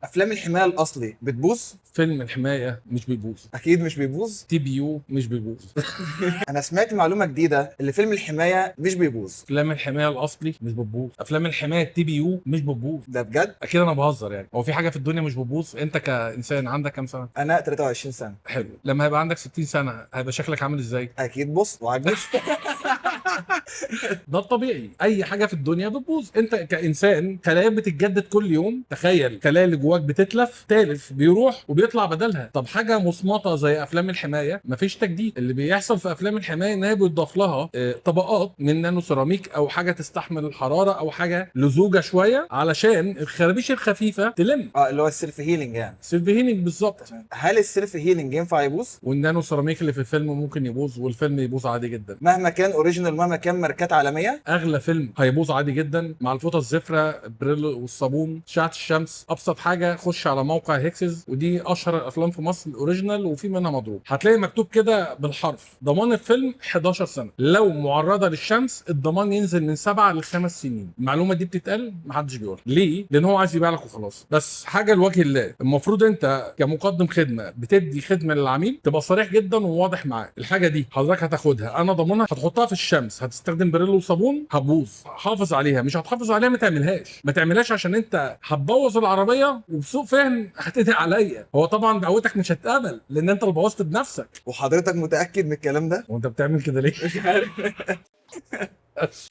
افلام الحمايه الاصلي بتبوظ؟ فيلم الحماية مش بيبوظ. اكيد مش بيبوظ. تي بي يو مش بيبوظ. انا سمعت معلومه جديده اللي فيلم الحمايه مش بيبوظ. افلام الحماية الاصلي مش بتبوظ. افلام الحماية تي بي يو مش بتبوظ. ده بجد؟ اكيد انا بهزر يعني. هو في حاجة في الدنيا مش بتبوظ؟ انت كإنسان عندك كام سنة؟ انا 23 سنه. حلو. لما هيبقى عندك 60 سنة هيبقى شكلك عامل ازاي؟ اكيد بص وعجوز. ده الطبيعي. اي حاجه في الدنيا بتبوظ. انت كانسان خلاياك بتتجدد كل يوم. تخيل الخلايا اللي جواك بتتلف، تالف بيروح وبيطلع بدلها. طب حاجه مصمطه زي افلام الحمايه مفيش تجديد. اللي بيحصل في افلام الحمايه ان هي بيضاف لها طبقات من نانو سيراميك او حاجه تستحمل الحراره او حاجه لزوجه شويه علشان الخرابيش الخفيفه تلم. اللي هو السيلف هيلينج يعني. سيلف هيلينج بالظبط. هل السيلف هيلينج ينفع يبوظ؟ والنانو سيراميك اللي في الفيلم ممكن يبوظ، والفيلم يبوظ عادي جدا. مهما كان اوريجينال، مهما كان ماركات عالميه. اغلى فيلم هيبوظ عادي جدا مع الفوطه الزفره، بريلو والصابون، اشعه الشمس. ابسط حاجه خش على موقع هيكسز، ودي اشهر الافلام في مصر الاوريجينال وفي منها مضروب. هتلاقي مكتوب كده بالحرف ضمان الفيلم 11 سنه، لو معرضه للشمس الضمان ينزل من 7 ل5 سنين. المعلومه دي بتتقال محدش بيقولها ليه؟ لان هو عايز يبيع لك وخلاص. بس حاجه لوجه الله، المفروض انت كمقدم خدمه بتدي خدمه للعميل تبقى صريح جدا وواضح معاه. الحاجه دي حضرتك هتاخدها، انا ضامنها. هتحطها في الشمس، هتستخدم بريلو وصابون، هتبوظ. حافظ عليها. مش هتحافظ عليها ما تعملهاش عشان انت هتبوظ العربيه وبسوء فهم هتدعي عليا. هو طبعا دعوتك مش هتقبل لان انت اللي بوظت بنفسك. وحضرتك متاكد من الكلام ده؟ وانت بتعمل كده ليه؟ مش عارف.